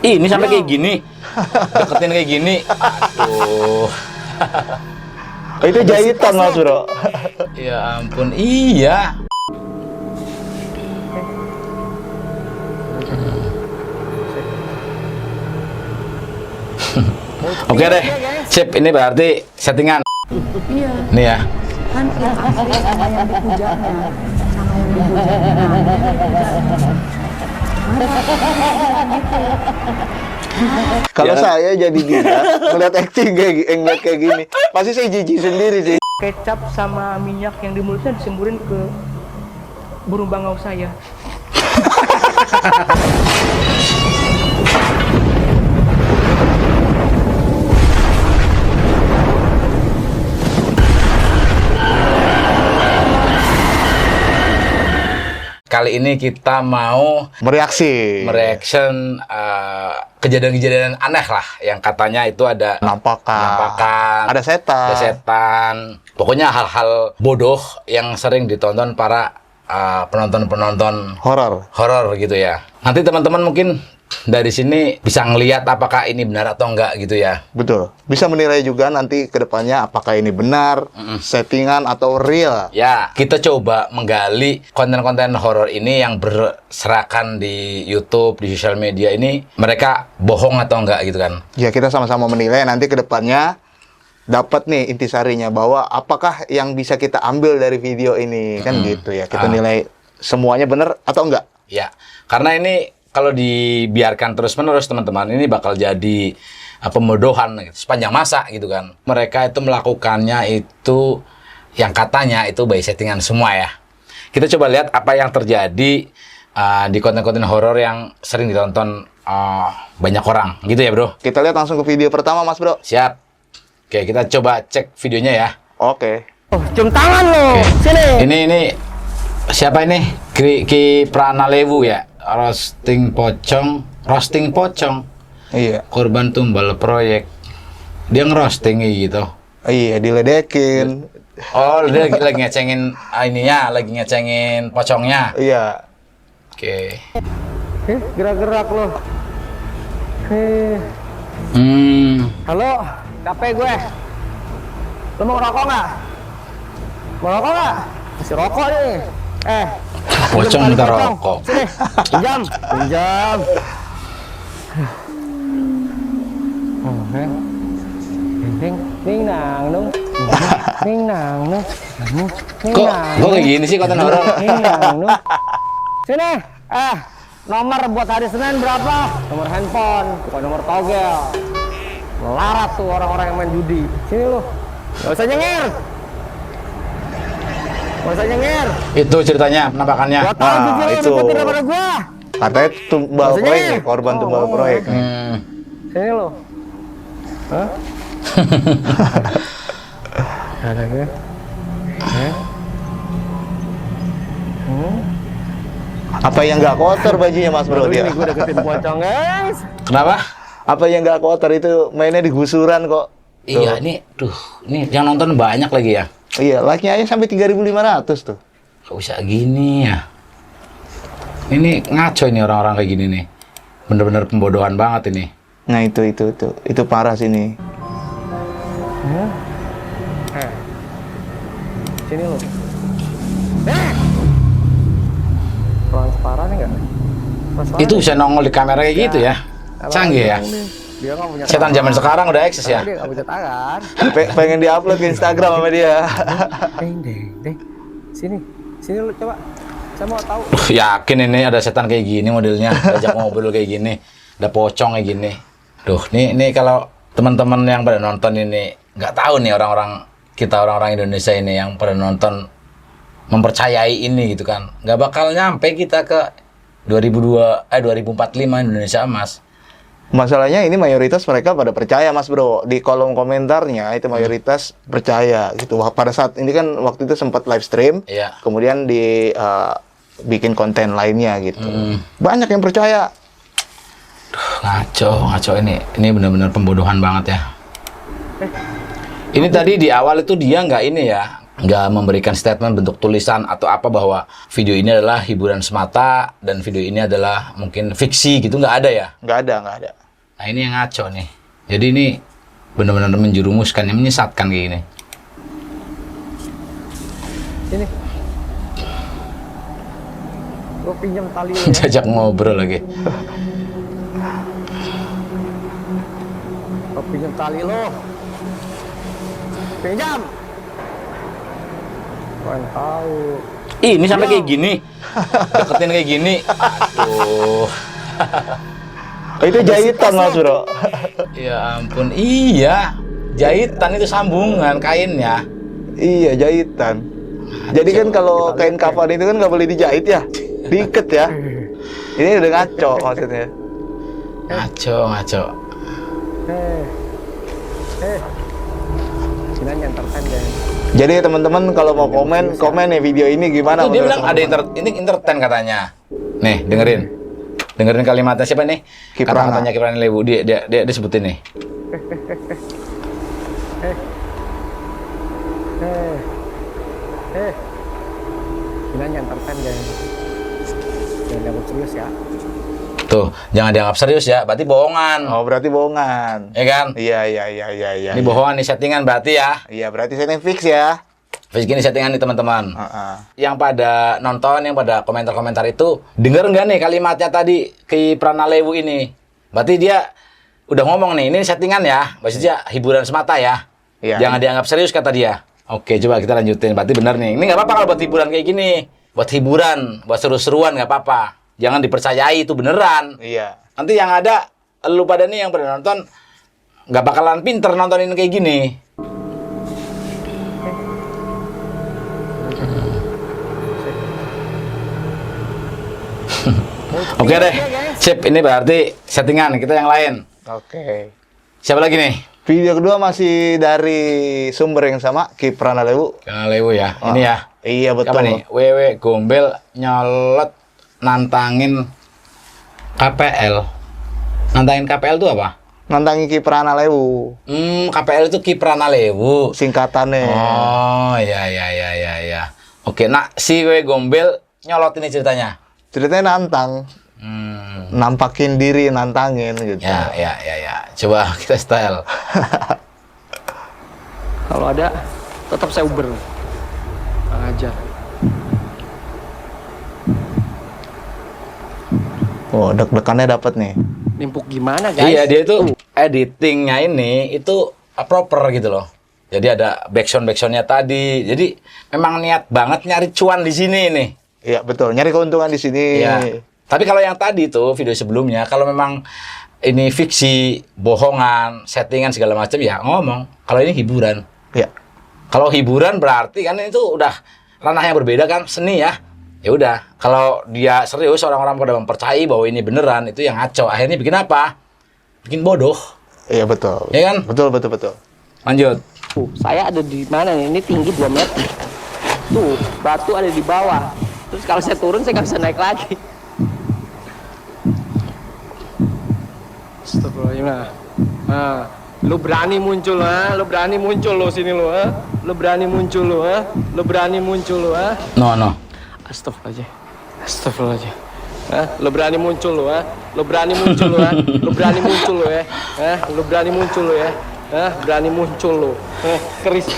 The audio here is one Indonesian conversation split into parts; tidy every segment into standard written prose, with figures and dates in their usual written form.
Ini sampai kayak gini. Deketin kayak gini. Tuh. Itu jahitan Mas Bro. Ya ampun, iya. Oke deh, sip. Ini berarti settingan. Iya, Nih ya. kan yang asli sama yang dipujanya, sama yang dipujanya. Kalau Ya. saya jadi dia ngeliat acting ngeliat kayak gini, pasti saya jijik sendiri sih. Kecap sama minyak yang di mulutnya disemburin ke burung bangau saya. Kali ini kita mau Mereaksi. mereaction kejadian-kejadian aneh lah, yang katanya itu ada Penampakan. Ada setan. ada setan. Pokoknya hal-hal bodoh yang sering ditonton para penonton-penonton Horor. gitu ya. Nanti teman-teman mungkin dari sini bisa ngelihat apakah ini benar atau enggak gitu ya. Betul. Bisa menilai juga nanti ke depannya apakah ini benar, settingan atau real. Ya, kita coba menggali konten-konten horor ini yang berserakan di YouTube, di sosial media ini, mereka bohong atau enggak gitu kan. Ya kita sama-sama menilai nanti ke depannya dapat nih intisarinya bahwa apakah yang bisa kita ambil dari video ini kan gitu ya. Kita nilai semuanya benar atau enggak. Ya, karena ini kalau dibiarkan terus-menerus teman-teman, ini bakal jadi pembodohan gitu, sepanjang masa gitu kan. Mereka itu melakukannya itu yang katanya itu by settingan semua ya. Kita coba lihat apa yang terjadi di konten-konten horor yang sering ditonton banyak orang gitu ya bro. Kita lihat langsung ke video pertama Mas Bro. Siap. Oke, kita coba cek videonya ya. Oke. Oh, cium tangan lo. Oke. Sini. Ini siapa ini? Ki Pranalewu ya. Roasting pocong. Iya. Korban tumbal proyek. Dia ngerosting gitu. Iya, diledekin. Oh, dia lagi ngecengin ininya, lagi ngecengin pocongnya. Iya. Oke. Gerak-gerak lo. Halo, capek gue. Lo mau ngerokok nggak? Mau rokok nggak? Masih rokok nih. Pocong minta rokok. Sini, pinjam. Ning nang nung. Ning nang nung. Kok kayak gini sih konten horor? Ning nang nung. Sini. Nomor buat hari Senin berapa? Nomor handphone, bukan nomor togel. Melarat tuh orang-orang yang main judi. Sini lu. Gak usah nyengir. Itu ceritanya, penampakannya. Gua tahu Nah, jujur itu. lebih pintar daripada gua. Katanya tumbal Maksudnya? proyek nih, korban tumbal proyek. Sini lu. Hah? Ada gue. Apa yang nggak kotor bajunya Mas Bro dia? Ini gue deketin pocong, guys. Kenapa? Apa yang nggak kotor itu mainnya di gusuran kok. Iya, ini yang nonton banyak lagi ya. Iya, like-nya aja sampai 3.500 tuh. Kok bisa gini ya? Ini ngaco ini orang-orang kayak gini nih. Bener-bener pembodohan banget ini. Nah, itu parah sih nih. Sini lu. Transparan enggak? Itu bisa nongol di kamera kayak gitu ya. Canggih ya. Dia nggak punya Setan zaman sekarang udah eksis ya. Dia nggak punya tangan. Pengen diupload ke Instagram sama dia. Deng. Sini lu coba. Saya mau tahu. Yakin ini ada setan kayak gini modelnya, ajak ngobrol kayak gini, ada pocong kayak gini. Duh, nih kalau teman-teman yang pada nonton ini nggak tahu nih orang-orang Indonesia ini yang pada nonton mempercayai ini gitu kan, nggak bakal nyampe kita ke 2045 Indonesia emas. Masalahnya ini mayoritas mereka pada percaya Mas Bro. Di kolom komentarnya itu mayoritas percaya gitu. Pada saat ini kan waktu itu sempat live stream, Iya. kemudian bikin konten lainnya gitu. Banyak yang percaya. Ngaco ini benar-benar pembodohan banget ya. Ini tadi di awal itu dia nggak ini ya, nggak memberikan statement bentuk tulisan atau apa bahwa video ini adalah hiburan semata dan video ini adalah mungkin fiksi gitu, nggak ada ya? Nggak ada, nggak ada. Nah ini yang ngaco nih. Jadi ini benar-benar menjerumuskan, yang menyesatkan kayak gini. Sini. Gue pinjam tali lu ya. Jajak ngobrol lagi. Gue pinjam tali lo. Pinjam. Gue yang tahu. Ih, ini sampai kayak gini. Deketin kayak gini. Aduh. Oh, itu jahitan Mas Bro. Ya ampun. Iya. Jahitan itu sambungan kainnya. Iya, jahitan. Jadi kan kalau kain kafan itu kan nggak boleh dijahit ya, diikat ya. Ini udah ngaco maksudnya. Ngaco. Sini aja entertain deh. Jadi teman-teman kalau mau komen nih video ini gimana? Itu dia menurut bilang ada ini entertain katanya. Nih, dengerin kalimatnya siapa nih? Kiprana. Kata-katanya Kiprana Lewu. Dia sebutin nih. Sini aja entertain deh. Jangan dianggap serius ya. Tuh, jangan dianggap serius ya. Berarti bohongan. Oh, berarti bohongan. Ya kan? Iya. Ini bohongan nih, settingan berarti ya. Iya, berarti setting fix ya. Fix gini settingan nih teman-teman. Heeh. Yang pada nonton, yang pada komentar-komentar itu, denger nggak nih kalimatnya tadi Kiprana Lewu ini? Berarti dia udah ngomong nih, ini settingan ya. Maksudnya hiburan semata ya. Iya. Jangan dianggap serius kata dia. Oke, coba kita lanjutin. Berarti benar nih. Ini nggak apa-apa kalau buat hiburan kayak gini. Buat hiburan, buat seru-seruan nggak apa-apa. Jangan dipercayai itu beneran. Iya. Nanti yang ada, lu pada nih yang pada nonton, nggak bakalan pinter nontonin kayak gini. Oke deh, sip. Ini berarti settingan kita yang lain. Oke. Siapa lagi nih? Video kedua masih dari sumber yang sama, Kiprana Lewu. Kiprana Lewu ya. Ini ya. Iya betul. Apa nih? Wewe Gombel nyolot nantangin KPL. Nantangin KPL itu apa? Nantangi Kiprana Lewu. KPL itu Kiprana Lewu. Singkatannya. Oh, ya. Oke, nah si Wewe Gombel nyolot ini ceritanya. Ceritanya nantang. Nampakin diri, nantangin gitu. Ya. Coba kita style. Kalau ada, tetap saya Uber. Ajar. Oh, deg-degannya dapat nih. Nimpuk gimana guys? Iya, dia itu editingnya ini itu proper gitu loh. Jadi ada backsound-backsoundnya tadi. Jadi memang niat banget nyari cuan di sini nih. Iya betul, nyari keuntungan di sini. Iya. Tapi kalau yang tadi tuh video sebelumnya, kalau memang ini fiksi, bohongan, settingan segala macam ya ngomong. Kalau ini hiburan. Iya. Kalau hiburan berarti kan itu udah ranah yang berbeda kan, seni ya. Ya udah, kalau dia serius orang-orang pada mempercayai bahwa ini beneran, itu yang ngaco. Akhirnya bikin apa? Bikin bodoh. Iya betul. Iya kan? Betul. Lanjut. Saya ada di mana nih? Ini tinggi 2 meter. Tuh, batu ada di bawah. Terus kalau saya turun, saya nggak bisa naik lagi. Astagfirullahaladzim. Nah, lu berani muncul, ha? Lu berani muncul lo sini lo, ha? Lu berani muncul lo, ha? Lu berani muncul lo, ha? No. Astagfirullahaladzim. Hah? Lu berani muncul lo, ha? Lu berani muncul lo, ha? Lu berani muncul lo ya? Hah? Lu berani muncul lo ya? Hah? Berani muncul lo. Keris.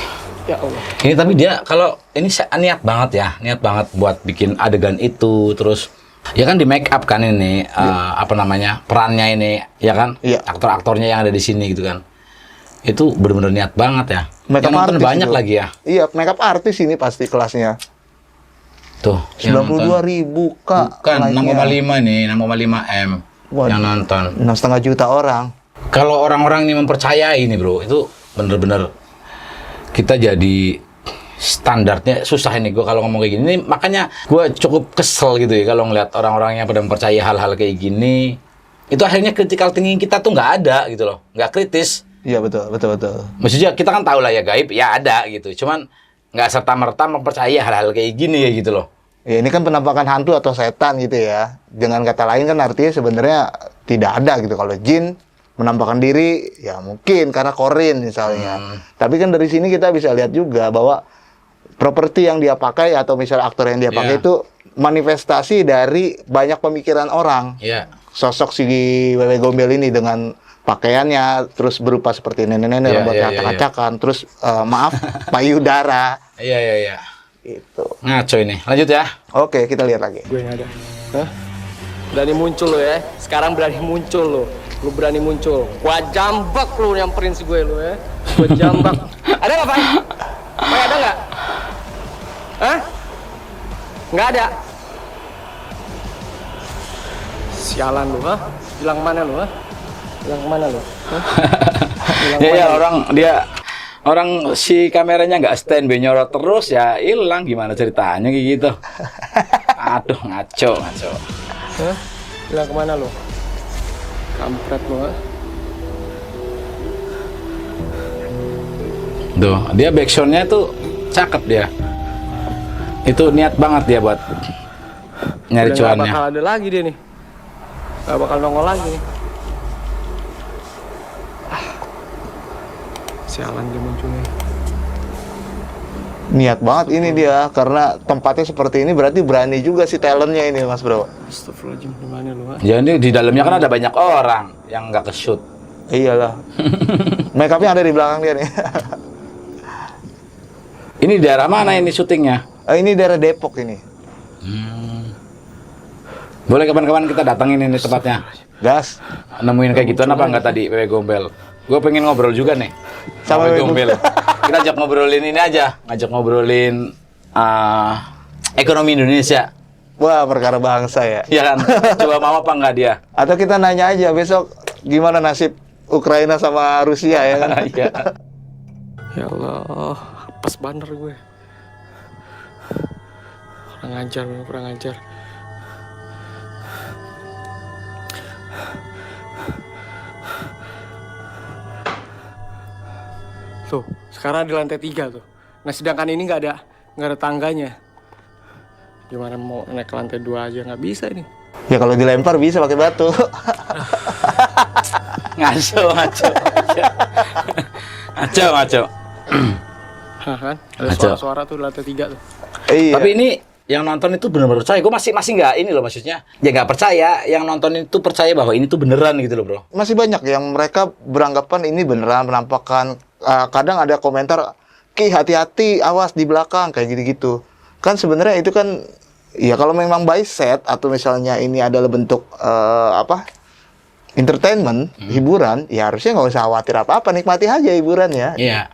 Ya Allah. Ini tapi dia kalau ini niat banget buat bikin adegan itu, terus ya kan di make up kan ini apa namanya perannya ini ya kan, aktor-aktornya yang ada di sini gitu kan, itu benar-benar niat banget ya. Yang nonton banyak itu lagi ya. Iya, make up artis ini pasti kelasnya. Tuh 92.000 Kak. Bukan 6,5 nih, 6,5 M. Waduh, yang nonton 6,5 juta orang. Kalau orang-orang ini mempercayai ini bro, itu bener-bener kita jadi standarnya susah ini gue kalau ngomong kayak gini. Makanya gue cukup kesel gitu ya kalau ngeliat orang-orang yang pada mempercayai hal-hal kayak gini. Itu akhirnya critical thinking kita tuh nggak ada gitu loh, nggak kritis. Iya betul. Maksudnya kita kan tahu lah ya gaib ya ada gitu, cuman nggak serta-merta mempercayai hal-hal kayak gini ya gitu loh. Ya ini kan penampakan hantu atau setan gitu ya. Dengan kata lain kan artinya sebenarnya tidak ada gitu. Kalau jin menampakkan diri ya mungkin karena korin misalnya. Tapi kan dari sini kita bisa lihat juga bahwa properti yang dia pakai atau misalnya aktor yang dia pakai Iya. itu manifestasi dari banyak pemikiran orang. Iya. Sosok si Wewe Gombel ini dengan pakaiannya terus berupa seperti nenek-nenek Iya, rambutnya iya, iya, acak-acakan, terus maaf payudara Iya. itu. Ngaco ini. Lanjut ya. Oke, kita lihat lagi. Gue nggak ada. Hah? Berani muncul lo ya. Sekarang berani muncul lo. Lu berani muncul. Gua jambak lu nyamperin si gue lu ya. Gua jambak. Ada nggak, Pak? Pak, ada nggak? Hah? Nggak ada. Sialan lu, ha? Bilang mana lu, ha? Bilang kemana lu? Hah? Bilang Ya, mana ya lu? orang si kameranya nggak standby nyorot terus ya hilang gimana ceritanya kayak gitu. Aduh ngaco. Hah? Bilang kemana lu? Kampret lu, ha? Tuh, dia backsoundnya tuh cakep dia. Itu niat banget dia buat nyari Udah nggak cuannya. bakal ada lagi dia nih. Nggak bakal nongol lagi nih. Sialan dia munculnya. Niat banget ini dia karena tempatnya seperti ini berarti berani juga si talentnya ini Mas Bro. Astagfirullahaladzim, gimana lu, ha? Jadi di dalamnya kan ada banyak orang yang nggak ke-shoot. Iyalah. Make upnya ada di belakang dia nih. Ini daerah mana ini syutingnya? Ini daerah Depok ini. Boleh kapan-kapan kita datangin ini tempatnya. Gas. Nemuin kayak gituan apa nggak tadi Wewe Gombel? Gue pengen ngobrol juga nih Sama Wewe Wewe Gombel. Kita ajak ngobrolin ini aja, ngajak ngobrolin ekonomi Indonesia. Wah, perkara bangsa ya. Iya kan? Coba mau apa nggak dia? Atau kita nanya aja besok gimana nasib Ukraina sama Rusia ya kan? Iya. Ya Allah, pas banner gue. Kurang ajar. Tuh, sekarang di lantai 3 tuh. Nah, sedangkan ini nggak ada tangganya. Gimana mau naik ke lantai 2 aja nggak bisa ini. Ya kalau dilempar bisa pakai batu. Ngaco. Hah, kan? Ada Ngaco. suara-suara tuh di lantai 3 tuh. Iya. Tapi ini yang nonton itu benar-benar percaya. Gue masih nggak ini loh maksudnya. Ya nggak percaya. Yang nonton itu percaya bahwa ini tuh beneran gitu loh bro. Masih banyak yang mereka beranggapan ini beneran penampakan. Kadang ada komentar, "Ki, hati-hati, awas di belakang," kayak gitu-gitu. Kan sebenarnya itu kan ya kalau memang by set atau misalnya ini adalah bentuk entertainment, hiburan, ya harusnya nggak usah khawatir apa-apa, nikmati aja hiburannya. Iya.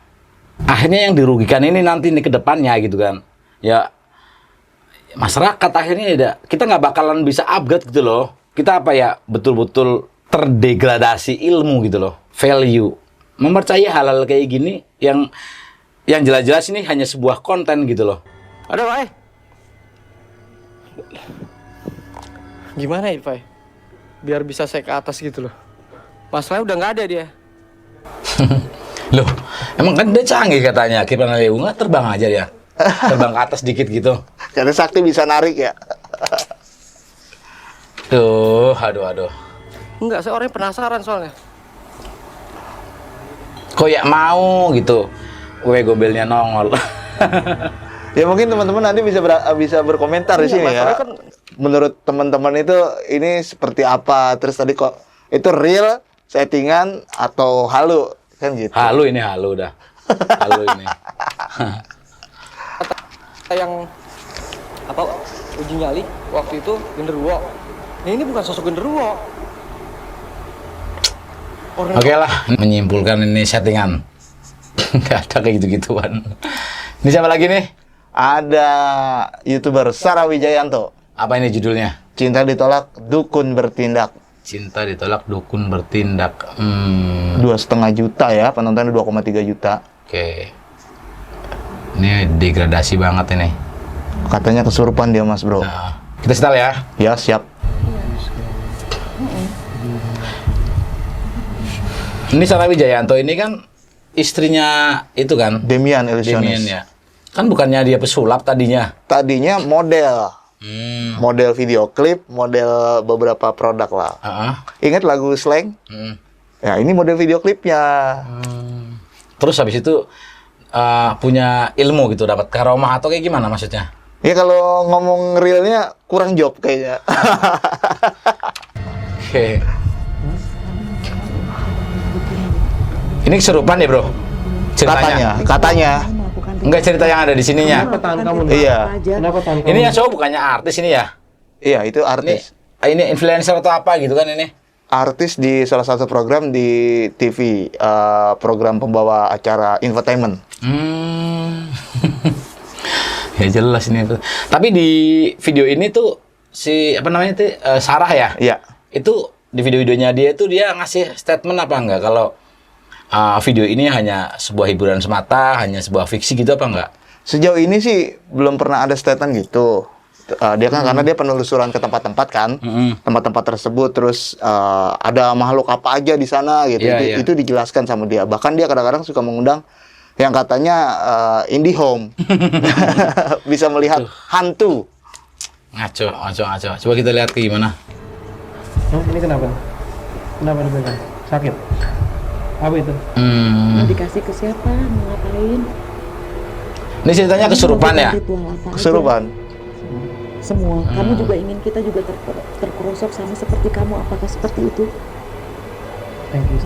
Akhirnya yang dirugikan ini nanti nih ke depannya gitu kan. Ya masyarakat akhirnya ya kita nggak bakalan bisa upgrade gitu loh. Kita apa ya betul-betul terdegradasi ilmu gitu loh. Value. Mempercayai hal-hal kayak gini yang jelas-jelas ini hanya sebuah konten gitu loh. Ada, Pak? Gimana ya, Pak? Biar bisa saya ke atas gitu loh. Masalahnya udah nggak ada dia. Loh, emang kan dia canggih katanya. Kipran Lewu nggak terbang aja ya. Terbang ke atas dikit gitu. Karena sakti bisa narik ya. Tuh, aduh. Enggak, saya orangnya penasaran soalnya. Kok ya mau gitu. Wewe Gombelnya nongol. Ya mungkin teman-teman nanti bisa berkomentar di Iya, sini ya. masalahnya kan- Menurut teman-teman itu ini seperti apa? Terus tadi kok itu real, settingan atau halu kan gitu. Halu udah. Halu ini. Yang apa uji nyali waktu itu genderuwo. Nah, ini bukan sosok genderuwo. Orang Oke lah, menyimpulkan ini settingan. Nggak ada kayak gitu-gituan. Ini siapa lagi nih? Ada YouTuber Sarah Wijayanto. Apa ini judulnya? Cinta ditolak, dukun bertindak. Cinta ditolak, dukun bertindak. 2,5 juta ya, penontonnya 2,3 juta. Oke. Ini degradasi banget ini. Katanya kesurupan dia Mas Bro. Nah, kita setel ya. Ya siap. Ini Sarah Wijayanto ini kan istrinya itu kan? Demian Demian Ilusionis. ya. Kan bukannya dia pesulap tadinya. Tadinya model video klip, model beberapa produk lah. Heeh. Ingat lagu Slang? Ya ini model video klipnya. Terus habis itu punya ilmu gitu, dapat karomah atau kayak gimana maksudnya? Ya kalau ngomong realnya kurang job kayaknya. Oke. Ini kesurupan ya, Bro? Ceritanya. Katanya. Enggak, cerita yang ada di sininya. Kenapa tangan kamu? Iya. Kenapa tangan kamu? Ini yang cowok bukannya artis ini ya? Iya, itu Ini artis. ini influencer atau apa gitu kan ini? Artis di salah satu program di TV, program pembawa acara infotainment. Ya jelas ini. Tapi di video ini tuh si apa namanya tuh Sarah ya? Iya. Itu di video-videonya dia itu dia ngasih statement apa enggak kalau video ini hanya sebuah hiburan semata, hanya sebuah fiksi gitu apa enggak? Sejauh ini sih belum pernah ada statement gitu. Dia kan karena dia penelusuran ke tempat-tempat kan, tempat-tempat tersebut, terus ada makhluk apa aja di sana gitu. Iya, Itu dijelaskan sama dia. Bahkan dia kadang-kadang suka mengundang yang katanya indie home, bisa melihat hantu. Ngaco. Coba kita lihat ke gimana. Ini kenapa? Kenapa dipegang? Sakit? Apa itu? Mau dikasih ke siapa? Mau ngapain? Ini ceritanya kesurupan ya? Ritual apa aja? Kesurupan. Semua. Kamu juga ingin kita juga terperosok sama seperti kamu. Apakah seperti itu? Thank you.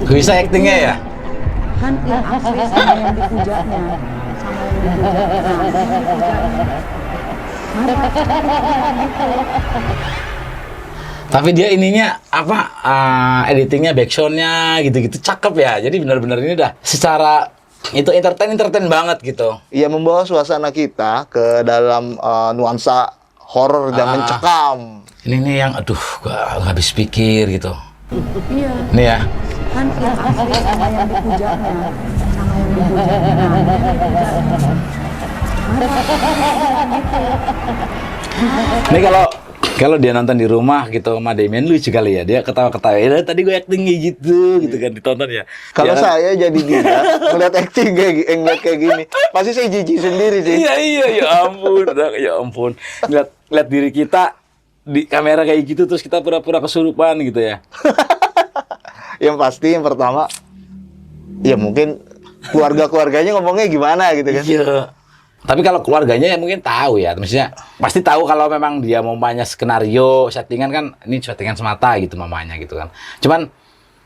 Bisa actingnya ya? Kan yang asli sama yang dipujanya. Sama yang dipujanya. Tapi dia ininya apa editingnya, backsoundnya gitu-gitu cakep ya. Jadi benar-benar ini udah secara itu entertain banget gitu. Ia membawa suasana kita ke dalam nuansa horor dan mencekam. Ini nih yang aduh gua nggak habis pikir gitu. Iya. Ini ya. Kan yang asli sama yang dipujanya. Sama yang dipujanya. Ini kalau dia nonton di rumah gitu sama Demian lucu kali ya. Dia ketawa-ketawa. Ya, tadi gue acting kayak gitu kan ditonton ya. Kalau Ya kan? saya jadi dia melihat acting ngeliat kayak gini, pasti saya jijik sendiri sih. Iya, ya ampun, ya ampun. Lihat diri kita di kamera kayak gitu terus kita pura-pura kesurupan gitu ya. Yang pasti yang pertama, ya mungkin keluarganya ngomongnya gimana gitu kan. Iya. Tapi kalau keluarganya ya mungkin tahu ya, maksudnya pasti tahu kalau memang dia mau banyak skenario, settingan kan ini settingan semata gitu mamanya gitu kan. Cuman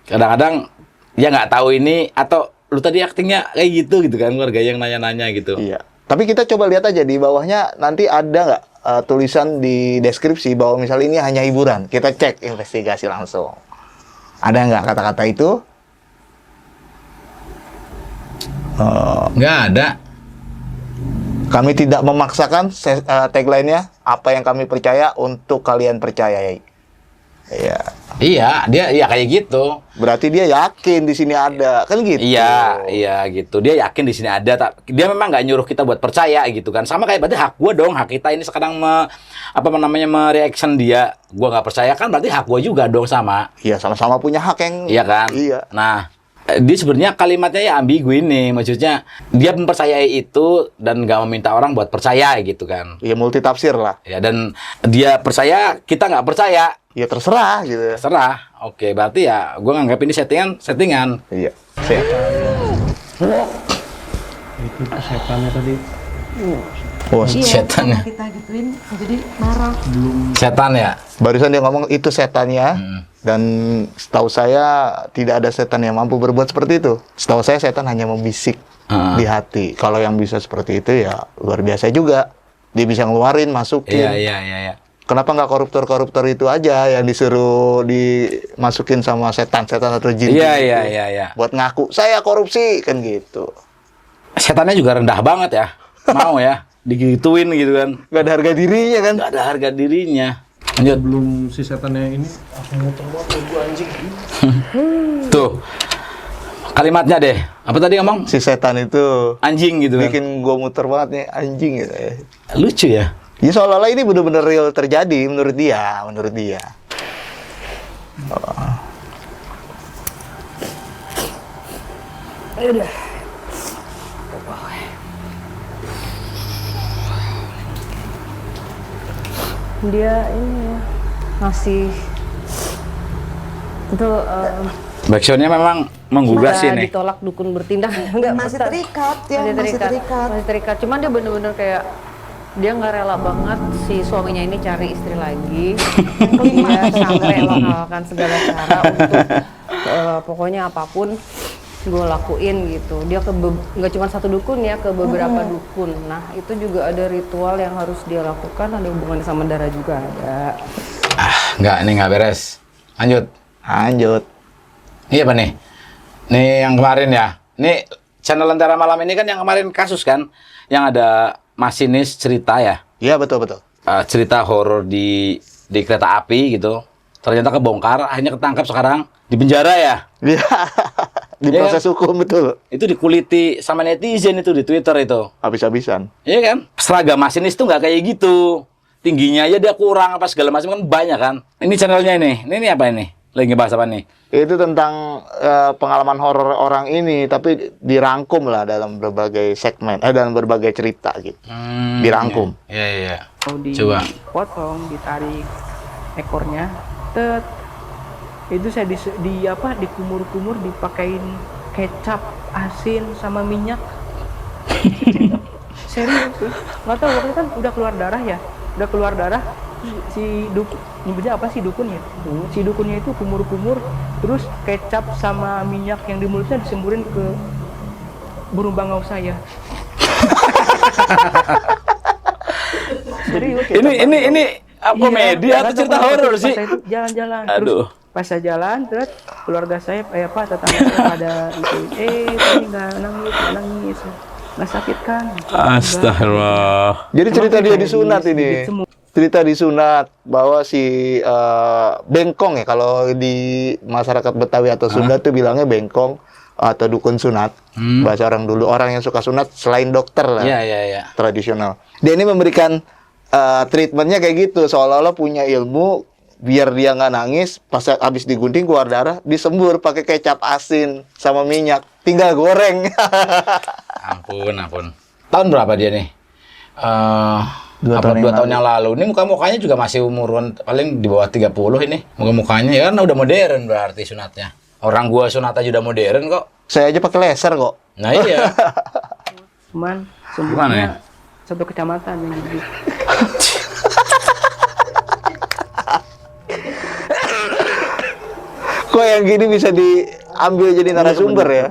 kadang-kadang ya nggak tahu ini atau lu tadi aktingnya kayak gitu kan keluarga yang nanya-nanya gitu. Iya. Tapi kita coba lihat aja di bawahnya nanti ada nggak tulisan di deskripsi bahwa misalnya ini hanya hiburan. Kita cek investigasi langsung. Ada nggak kata-kata itu? Nggak ada. Kami tidak memaksakan tagline-nya apa yang kami percaya untuk kalian percayai. Iya. Iya, dia ya kayak gitu. Berarti dia yakin di sini ada, kan gitu. Iya gitu. Dia yakin di sini ada. Dia memang nggak nyuruh kita buat percaya gitu kan. Sama kayak berarti hak gua dong, hak kita ini sekarang mereaction dia. Gua nggak percaya kan berarti hak gua juga dong sama. Iya, sama-sama punya hak yang. Iya kan? Iya. Nah, dia sebenarnya kalimatnya ya ambigu ini. Maksudnya dia mempercayai itu dan nggak meminta orang buat percaya gitu kan. Iya, multi tafsir lah. Ya dan dia percaya, kita nggak percaya. Ya terserah gitu. Terserah. Oke, berarti ya gue nganggap ini settingan. Iya. Siap. Itu setannya tadi. Oh, Setan ya. Kalau kita gituin jadi marah. Setan ya. barusan dia ngomong itu setannya. Dan setahu saya tidak ada setan yang mampu berbuat seperti itu. Setahu saya setan hanya membisik di hati. Kalau yang bisa seperti itu ya luar biasa juga. Dia bisa ngeluarin, masukin. Iya. Kenapa nggak koruptor-koruptor itu aja yang disuruh dimasukin sama setan-setan atau jin? Iya. Buat ngaku, saya korupsi, kan gitu. Setannya juga rendah banget ya. Mau ya. Digituin gitu kan. Nggak ada harga dirinya kan? Nggak ada harga dirinya. Lanjut. Belum si setannya ini langsung muter banget gua anjing. Tuh. Kalimatnya deh. Apa tadi ngomong? Si setan itu Anjing gitu kan. bikin gua muter banget nih, anjing gitu ya. Lucu ya. Ya seolah-olah ini benar-benar real terjadi menurut dia. Udah. Dia ini ya ngasih itu Backsoundnya memang menggugah sih nih. Ditolak dukun bertindak enggak Masih terikat ya, masih terikat. masih terikat. Cuman dia bener-bener kayak dia nggak rela banget si suaminya ini cari istri lagi. Dia sampai menghalalkan segala cara untuk pokoknya apapun gue lakuin gitu. Dia nggak cuma satu dukun ya, ke beberapa dukun. Nah itu juga ada ritual yang harus dia lakukan, ada hubungannya sama darah juga ada. Nggak, ini nggak beres. Lanjut. Lanjut. Ini apa nih? Nih yang kemarin ya. Ini channel Lentera Malam ini kan yang kemarin kasus kan, yang ada masinis cerita ya. Iya betul. Cerita horor di kereta api gitu. Ternyata kebongkar, akhirnya ketangkap sekarang di penjara ya. Iya. Di Iya proses hukum betul. Itu dikuliti sama netizen itu di Twitter itu. Habis-habisan. Iya kan? Seragam masinis tuh nggak kayak gitu. Tingginya aja dia kurang apa segala macam kan banyak kan. Ini channelnya ini. Ini apa ini? Lagi ngebahas apa nih? Itu tentang pengalaman horor orang ini, tapi dirangkum lah dalam berbagai segmen, dalam berbagai cerita gitu. Dirangkum. Iya. Mau Coba. dipotong, ditarik ekornya, itu saya dikumur-kumur, dipakein kecap, asin sama minyak. Serius tuh, nggak tahu waktu itu kan udah keluar darah, terus si dukun, nyebutnya apa sih dukunnya? Si dukunnya itu kumur-kumur, terus kecap sama minyak yang di mulutnya disemburin ke burung bangau saya. Serius. Ini komedi atau cerita horor sih? Pas saya itu jalan-jalan, Aduh. terus pas saya jalan, terus keluarga saya, tetangga saya pada itu, ini nggak nangis, nggak sakit kan? Astagfirullah. Jadi cerita dia Kayak disunat ini. digigit semut. Cerita disunat bahwa si bengkong ya, kalau di masyarakat Betawi atau Sunda tuh bilangnya bengkong atau dukun sunat. Bahasa orang dulu, orang yang suka sunat selain dokter lah. Iya. Tradisional. Dia ini memberikan treatmentnya kayak gitu, seolah-olah punya ilmu biar dia nggak nangis. Pas habis digunting keluar darah, disembur pakai kecap asin sama minyak, tinggal goreng. Ampun. Tahun berapa dia nih? 2 tahun yang lalu. Ini muka-mukanya juga masih umuran paling di bawah 30 ini. Muka-mukanya ya kan udah modern berarti sunatnya. Orang gua sunat aja udah modern kok. Saya aja pakai laser kok. Nah iya. Cuman Gimana ya? sembuhnya satu kecamatan yang gitu. Kok yang gini bisa diambil jadi narasumber ya?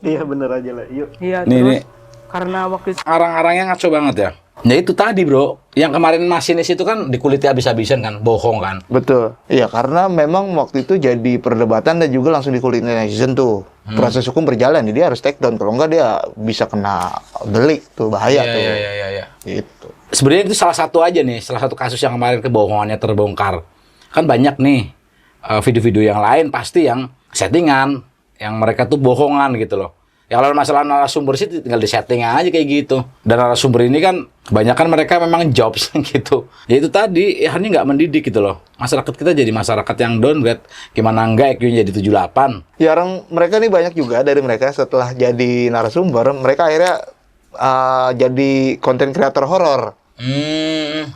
Iya bener aja lah, yuk. Iya, Nih, terus nih. karena waktu itu Arang-arangnya ngaco banget ya. Ya itu tadi bro, yang kemarin masinis itu kan dikuliti habis-habisan kan, bohong kan. Betul. Iya, karena memang waktu itu jadi perdebatan dan juga langsung dikulitin netizen tuh. Proses hukum berjalan, jadi dia harus take down. Kalau enggak dia bisa kena delik tuh, bahaya tuh. Iya. Gitu. Sebenarnya itu salah satu aja nih, salah satu kasus yang kemarin kebohongannya terbongkar. Kan banyak nih video-video yang lain pasti yang settingan, yang mereka tuh bohongan gitu loh. Ya kalau masalah narasumber sih tinggal di setting aja kayak gitu. Dan narasumber ini kan kebanyakan mereka memang jobs gitu. Ya itu tadi, ya ini nggak mendidik gitu loh. Masyarakat kita jadi masyarakat yang downgrade. Gimana enggak IQ-nya jadi 78. Ya orang mereka nih banyak juga dari mereka setelah jadi narasumber, mereka akhirnya jadi konten kreator horor.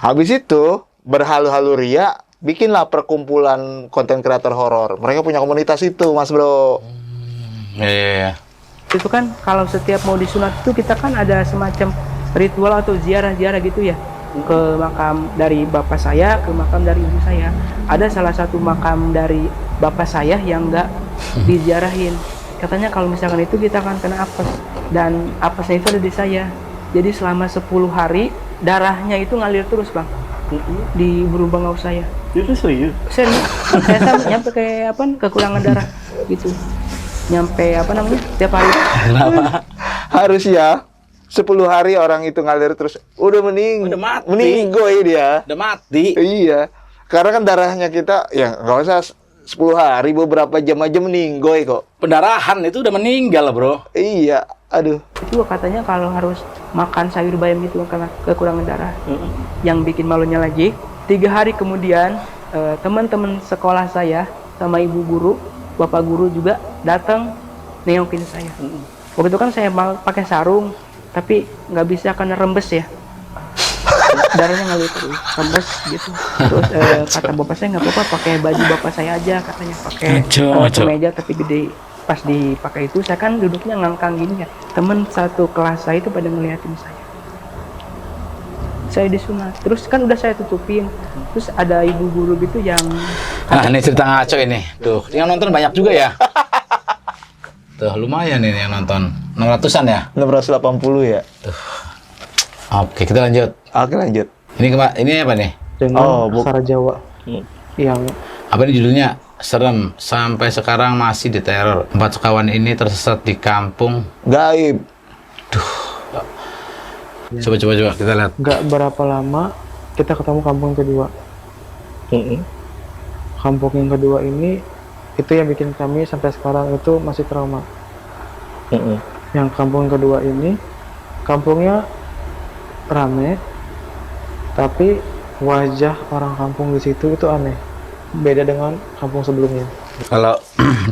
Habis itu berhalu-halu ria, bikinlah perkumpulan konten kreator horor. Mereka punya komunitas itu, Mas Bro. Iya. itu kan kalau setiap mau disunat itu kita kan ada semacam ritual atau ziarah-ziarah gitu ya, ke makam dari bapak saya, ke makam dari ibu saya. Ada salah satu makam dari bapak saya yang nggak diziarahin. Katanya kalau misalkan itu kita akan kena apes, dan apesnya itu ada di saya. Jadi selama 10 hari darahnya itu ngalir terus bang di burung bangau saya. Itu serius? Serius, saya sampai nyampe kayak apa, kekurangan darah gitu. Nyampe apa namanya tiap hari. Kenapa? Harus ya 10 hari orang itu ngalir terus udah mati. meninggoy dia. Udah mati. Iya, karena kan darahnya kita ya nggak usah 10 hari, beberapa jam aja meninggoy kok. Pendarahan itu udah meninggal bro. Iya, aduh. Itu katanya kalau harus makan sayur bayam itu karena kekurangan darah. Yang bikin malunya lagi, 3 hari kemudian teman-teman sekolah saya sama ibu guru, bapak guru juga datang nengokin saya. Waktu itu kan saya pakai sarung, tapi nggak bisa karena rembes ya. darahnya ngalir terus kempes gitu. Terus kata bapak saya nggak apa-apa pakai baju bapak saya aja, katanya pakai kemeja tapi gede. Pas dipakai itu saya kan duduknya ngangkang gini ya, temen satu kelas saya itu pada ngeliatin saya disunat, terus kan udah saya tutupin, terus ada ibu guru gitu yang Nah, ini cerita ngaco ini. Tuh, yang nonton banyak juga ya. Tuh, lumayan ini yang nonton. 600-an ya? 680 ya. Oke, kita lanjut. Oke, lanjut. Ini apa nih? dengan aksara Jawa yang Apa ini judulnya? Serem, sampai sekarang masih diteror. 4 sekawan ini tersesat di kampung. Gaib. Coba kita lihat. nggak berapa lama kita ketemu kampung kedua. Kampung yang kedua ini itu yang bikin kami sampai sekarang itu masih trauma. Yang kampung kedua ini kampungnya rame, tapi wajah orang kampung di situ itu aneh, beda dengan kampung sebelumnya. Kalau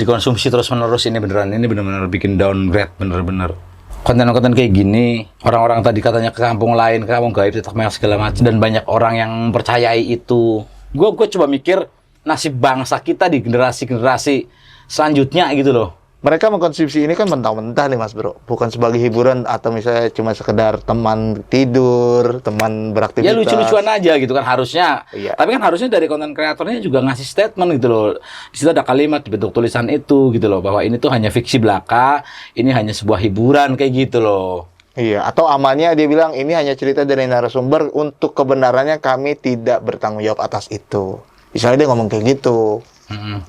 dikonsumsi terus-menerus ini benar-benar bikin downgrade bener-bener. Konten-konten kayak gini, orang-orang tadi katanya ke kampung lain, ke kampung gaib, tetap segala macam, dan banyak orang yang mempercayai itu. Gue coba mikir nasib bangsa kita di generasi-generasi selanjutnya gitu loh. Mereka mengkonsumsi ini kan mentah-mentah nih Mas Bro, bukan sebagai hiburan atau misalnya cuma sekedar teman tidur, teman beraktivitas. Ya lucu-lucuan aja gitu kan harusnya. Iya. Tapi kan harusnya dari konten kreatornya juga ngasih statement gitu loh. Di situ ada kalimat di bentuk tulisan itu gitu loh, bahwa ini tuh hanya fiksi belaka, ini hanya sebuah hiburan kayak gitu loh. Iya, atau amannya dia bilang ini hanya cerita dari narasumber, untuk kebenarannya kami tidak bertanggung jawab atas itu. Misalnya dia ngomong kayak gitu.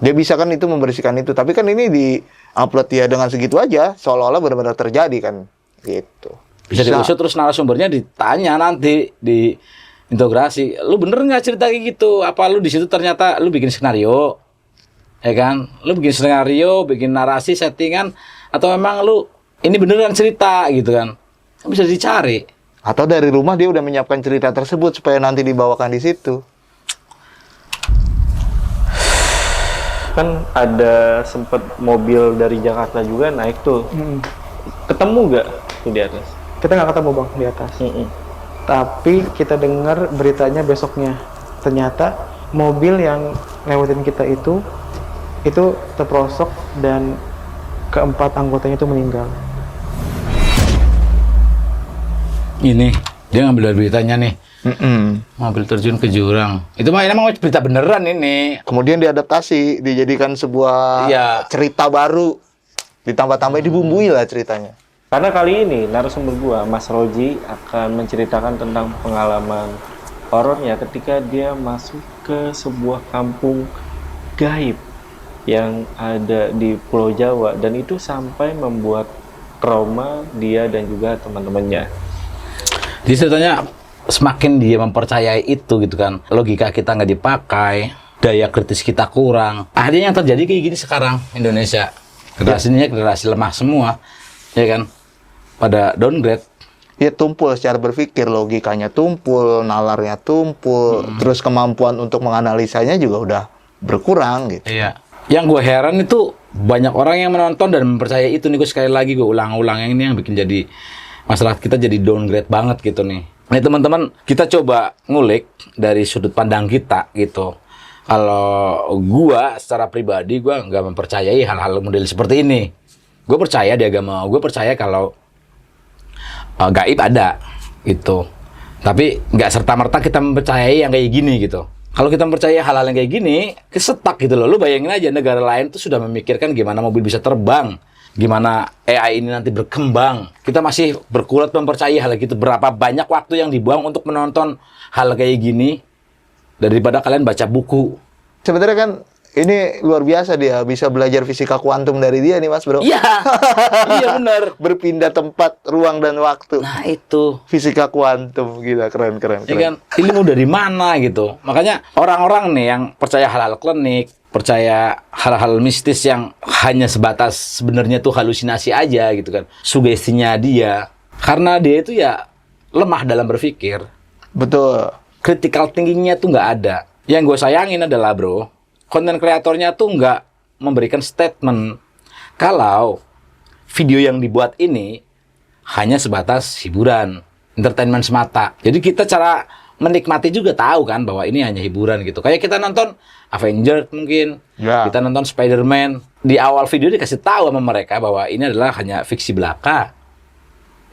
Dia bisa kan itu membersihkan itu, tapi kan ini di-upload ya dengan segitu aja, seolah-olah benar-benar terjadi kan, gitu. Bisa diusut terus narasumbernya ditanya nanti di integrasi, lu bener nggak cerita kayak gitu? Apa lu di situ ternyata lu bikin skenario, ya kan? Lu bikin skenario, bikin narasi, settingan, atau memang lu ini beneran cerita gitu kan? Bisa dicari. Atau dari rumah dia udah menyiapkan cerita tersebut supaya nanti dibawakan di situ. Kan ada sempet mobil dari Jakarta juga naik tuh. Ketemu nggak tuh di atas? Kita nggak ketemu Bang di atas. Tapi kita dengar beritanya besoknya. Ternyata mobil yang lewatin kita itu terperosok dan keempat anggotanya itu meninggal. Ini dia ngambil dari beritanya nih. Mobil terjun ke jurang. Itu mah emang berita beneran ini. Kemudian diadaptasi, dijadikan sebuah Iya. cerita baru. Ditambah-tambah, dibumbui lah ceritanya. Karena kali ini narasumber gua, Mas Roji, akan menceritakan tentang pengalaman horornya ketika dia masuk ke sebuah kampung gaib yang ada di Pulau Jawa, dan itu sampai membuat trauma dia dan juga teman-temannya. Jadi ceritanya semakin dia mempercayai itu gitu kan, logika kita nggak dipakai, daya kritis kita kurang. Akhirnya yang terjadi kayak gini sekarang Indonesia. Generasinya generasi lemah semua, ya kan? Pada downgrade. Ya tumpul secara berpikir, logikanya tumpul, nalarnya tumpul, terus kemampuan untuk menganalisanya juga udah berkurang gitu. Iya. Yang gue heran itu banyak orang yang menonton dan mempercayai itu nih. Gue sekali lagi gue ulang-ulang, yang ini yang bikin jadi masyarakat kita jadi downgrade banget gitu nih. Nih teman-teman, kita coba ngulik dari sudut pandang kita gitu. Kalau gua secara pribadi, gua nggak mempercayai hal-hal model seperti ini. Gue percaya di agama, gue percaya kalau gaib ada gitu. Tapi nggak serta-merta kita mempercayai yang kayak gini gitu. Kalau kita mempercayai hal-hal yang kayak gini, kesetak gitu loh. Lu bayangin aja negara lain tuh sudah memikirkan gimana mobil bisa terbang, gimana AI ini nanti berkembang. Kita masih berkutat mempercayai hal gitu. Berapa banyak waktu yang dibuang untuk menonton hal kayak gini daripada kalian baca buku. Sebenarnya kan ini luar biasa, dia bisa belajar fisika kuantum dari dia nih Mas Bro. Iya, iya benar. Berpindah tempat, ruang dan waktu. Nah itu. Fisika kuantum, gila, keren. Ya kan, ilmu dari mana gitu. Makanya orang-orang nih yang percaya hal-hal klinik, percaya hal-hal mistis yang hanya sebatas sebenarnya tuh halusinasi aja gitu kan. Sugestinya dia. Karena dia itu ya lemah dalam berpikir. Betul. Critical thinking-nya tuh nggak ada. Yang gue sayangin adalah bro, konten kreatornya tuh nggak memberikan statement kalau video yang dibuat ini hanya sebatas hiburan, entertainment semata. Jadi kita cara menikmati juga tahu kan bahwa ini hanya hiburan gitu. Kayak kita nonton Avengers mungkin, Ya. kita nonton Spider-Man. Di awal video dikasih tahu sama mereka bahwa ini adalah hanya fiksi belaka.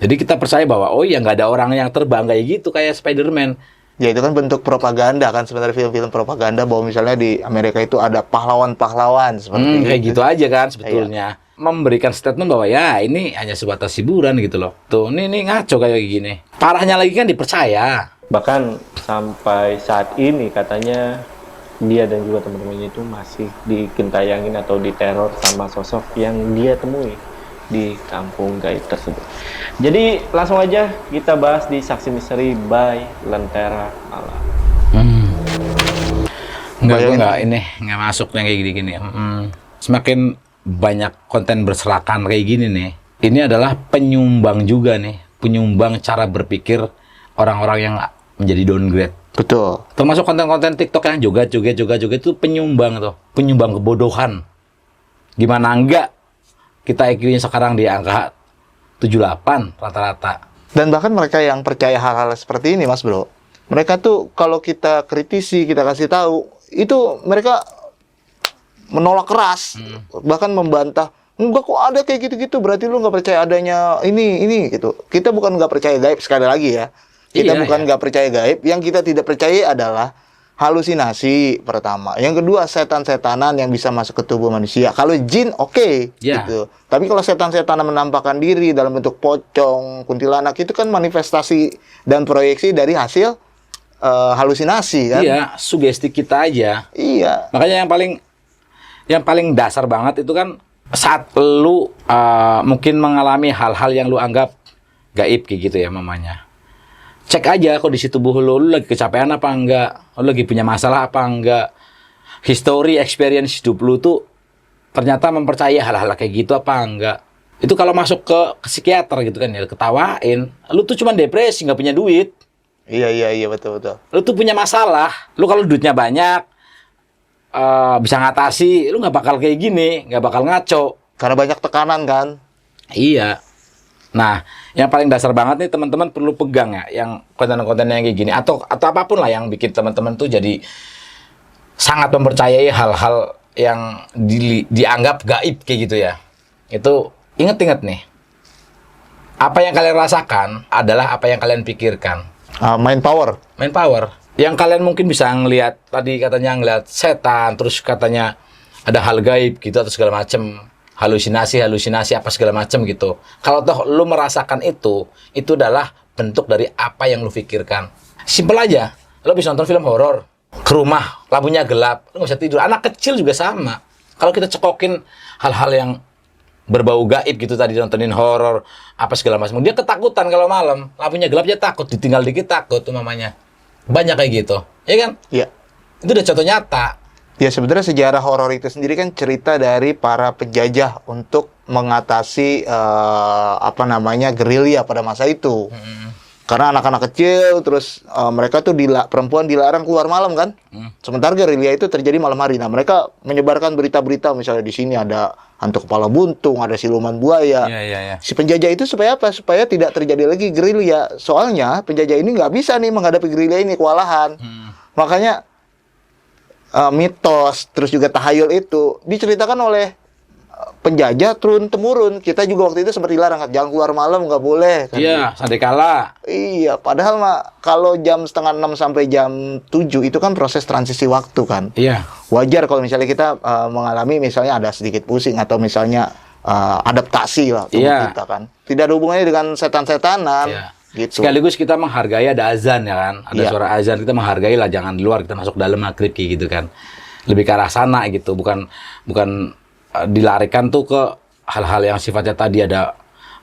Jadi kita percaya bahwa oh ya nggak ada orang yang terbang kayak gitu kayak Spider-Man. Ya itu kan bentuk propaganda kan sebenarnya, film-film propaganda bahwa misalnya di Amerika itu ada pahlawan-pahlawan seperti Kayak itu. gitu aja kan sebetulnya. Memberikan statement bahwa ya ini hanya sebatas hiburan gitu loh. Tuh, ini ngaco kayak gini. Parahnya lagi kan dipercaya. Bahkan sampai saat ini katanya dia dan juga teman-temannya itu masih digentayangin atau diteror sama sosok yang dia temui di kampung gaib tersebut. Jadi langsung aja kita bahas di Saksi Misteri by Lentera Malam. Nggak masuk yang kayak gini-gini. Semakin banyak konten berserakan kayak gini nih. Ini adalah penyumbang juga nih, penyumbang cara berpikir orang-orang yang menjadi downgrade. Betul. Termasuk konten-konten TikTok yang joget itu penyumbang tuh, penyumbang kebodohan. Gimana enggak kita IQ-nya sekarang di angka 78 rata-rata. Dan bahkan mereka yang percaya hal-hal seperti ini, Mas Bro, mereka tuh kalau kita kritisi, kita kasih tahu, itu mereka menolak keras, bahkan membantah. Enggak kok ada kayak gitu-gitu, berarti lu nggak percaya adanya ini gitu. Kita bukan nggak percaya gaib, sekali lagi ya. Kita Iya, bukan nggak percaya gaib, yang kita tidak percaya adalah halusinasi pertama. Yang kedua, setan-setanan yang bisa masuk ke tubuh manusia. Kalau jin oke, Ya. gitu. Tapi kalau setan-setanan menampakkan diri dalam bentuk pocong, kuntilanak, itu kan manifestasi dan proyeksi dari hasil halusinasi kan? Iya, sugesti kita aja. Iya. Makanya yang paling dasar banget itu kan saat lu mungkin mengalami hal-hal yang lu anggap gaib kayak gitu ya mamanya. Cek aja kondisi tubuh lu lagi kecapean apa enggak, lu lagi punya masalah apa enggak. History, experience hidup lu tuh ternyata mempercayai hal-hal kayak gitu apa enggak. Itu kalau masuk ke psikiater gitu kan ya, ketawain. Lu tuh cuma depresi, nggak punya duit. Iya, betul. Lu tuh punya masalah. Lu kalau duitnya banyak, bisa ngatasi, lu nggak bakal kayak gini, nggak bakal ngaco. Karena banyak tekanan kan? Iya. Nah, yang paling dasar banget nih teman-teman perlu pegang ya, yang konten-konten yang kayak gini atau apapun lah yang bikin teman-teman tuh jadi sangat mempercayai hal-hal yang dianggap gaib kayak gitu ya. Itu inget-inget nih. Apa yang kalian rasakan adalah apa yang kalian pikirkan. Main power. Main power. Yang kalian mungkin bisa ngelihat tadi katanya ngelihat setan, terus katanya ada hal gaib gitu atau segala macem, halusinasi apa segala macem gitu. Kalau toh lu merasakan itu adalah bentuk dari apa yang lu pikirkan. Simpel aja. Lu bisa nonton film horor, ke rumah, lampunya gelap, lu nggak bisa tidur. Anak kecil juga sama. Kalau kita cekokin hal-hal yang berbau gaib gitu tadi nontonin horor apa segala macam, dia ketakutan kalau malam, lampunya gelap dia takut, ditinggal dikit takut tuh mamanya. Banyak kayak gitu, ya kan? Iya. Itu udah contoh nyata. Ya sebenarnya sejarah horor itu sendiri kan cerita dari para penjajah untuk mengatasi gerilya pada masa itu. Karena anak-anak kecil, terus mereka tuh perempuan dilarang keluar malam kan. Sementara gerilya itu terjadi malam hari. Nah mereka menyebarkan berita-berita, misalnya di sini ada hantu kepala buntung, ada siluman buaya. Iya. Si penjajah itu supaya apa? Supaya tidak terjadi lagi gerilya. Soalnya penjajah ini nggak bisa nih menghadapi gerilya ini, kewalahan. Makanya mitos, terus juga tahayul itu diceritakan oleh penjajah turun-temurun. Kita juga waktu itu sempat dilarang, jangan keluar malam, nggak boleh. Kan? Iya, sandekala. Iya, padahal kalau jam 5:30 sampai jam 7 itu kan proses transisi waktu kan. Iya. Wajar kalau misalnya kita mengalami misalnya ada sedikit pusing atau misalnya adaptasi lah tubuh kita kan. Tidak ada hubungannya dengan setan-setanan. Iya. Gitu. Sekaligus kita menghargai ada azan ya kan. Ada suara azan, kita menghargai lah, jangan di luar, kita masuk dalam maghrib kayak gitu kan. Lebih ke arah sana gitu, bukan dilarikan tuh ke hal-hal yang sifatnya tadi ada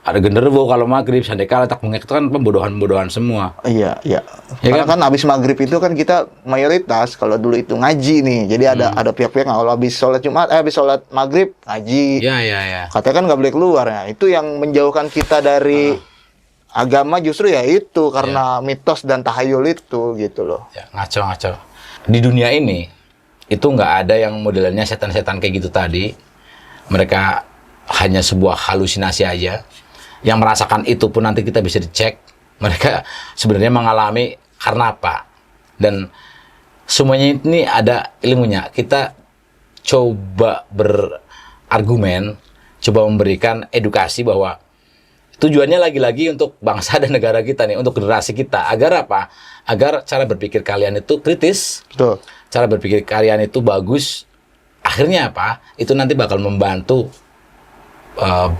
genderuwo kalau maghrib, sandekala, tak mengek, itu kan pembodohan-pembodohan semua. Iya. Ya Karena kan habis maghrib itu kan kita mayoritas kalau dulu itu ngaji nih. Jadi ada pihak-pihak kalau habis sholat Jumat, habis sholat maghrib ngaji. Iya. Katanya kan nggak boleh keluar ya. Itu yang menjauhkan kita dari agama justru ya itu karena mitos dan tahayul itu gitu loh. Ya, ngaco. Di dunia ini itu nggak ada yang modelnya setan-setan kayak gitu tadi. Mereka hanya sebuah halusinasi aja. Yang merasakan itu pun nanti kita bisa dicek. Mereka sebenarnya mengalami karena apa? Dan semuanya ini ada ilmunya. Kita coba berargumen, coba memberikan edukasi bahwa tujuannya lagi-lagi untuk bangsa dan negara kita nih, untuk generasi kita. Agar apa? Agar cara berpikir kalian itu kritis, Betul. cara berpikir kalian itu bagus. Akhirnya apa? Itu nanti bakal membantu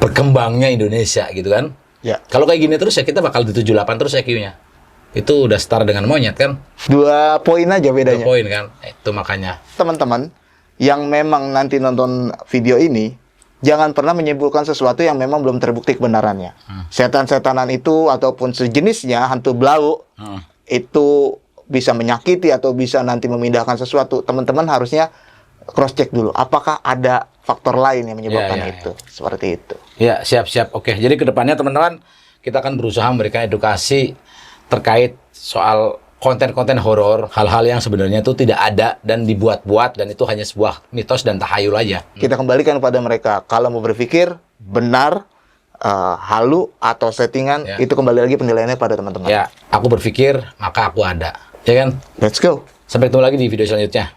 berkembangnya Indonesia gitu kan. Ya. Kalau kayak gini terus ya kita bakal di 78 terus IQ-nya. Itu udah setara dengan monyet kan? 2 poin aja 2 bedanya. poin kan? Itu makanya. Teman-teman yang memang nanti nonton video ini, jangan pernah menyimpulkan sesuatu yang memang belum terbukti kebenarannya. Setan-setanan itu ataupun sejenisnya, hantu blau, itu bisa menyakiti atau bisa nanti memindahkan sesuatu. Teman-teman harusnya cross-check dulu. Apakah ada faktor lain yang menyebabkan Ya. itu? Seperti itu. Ya, siap-siap. Oke, jadi kedepannya teman-teman, kita akan berusaha memberikan edukasi terkait soal konten-konten horor, hal-hal yang sebenarnya itu tidak ada dan dibuat-buat dan itu hanya sebuah mitos dan tahayul aja. Kita kembalikan kepada mereka. Kalau mau berpikir benar, halu atau settingan, Ya. itu kembali lagi penilaiannya pada teman-teman. Ya, aku berpikir, maka aku ada. Ya kan? Let's go. Sampai ketemu lagi di video selanjutnya.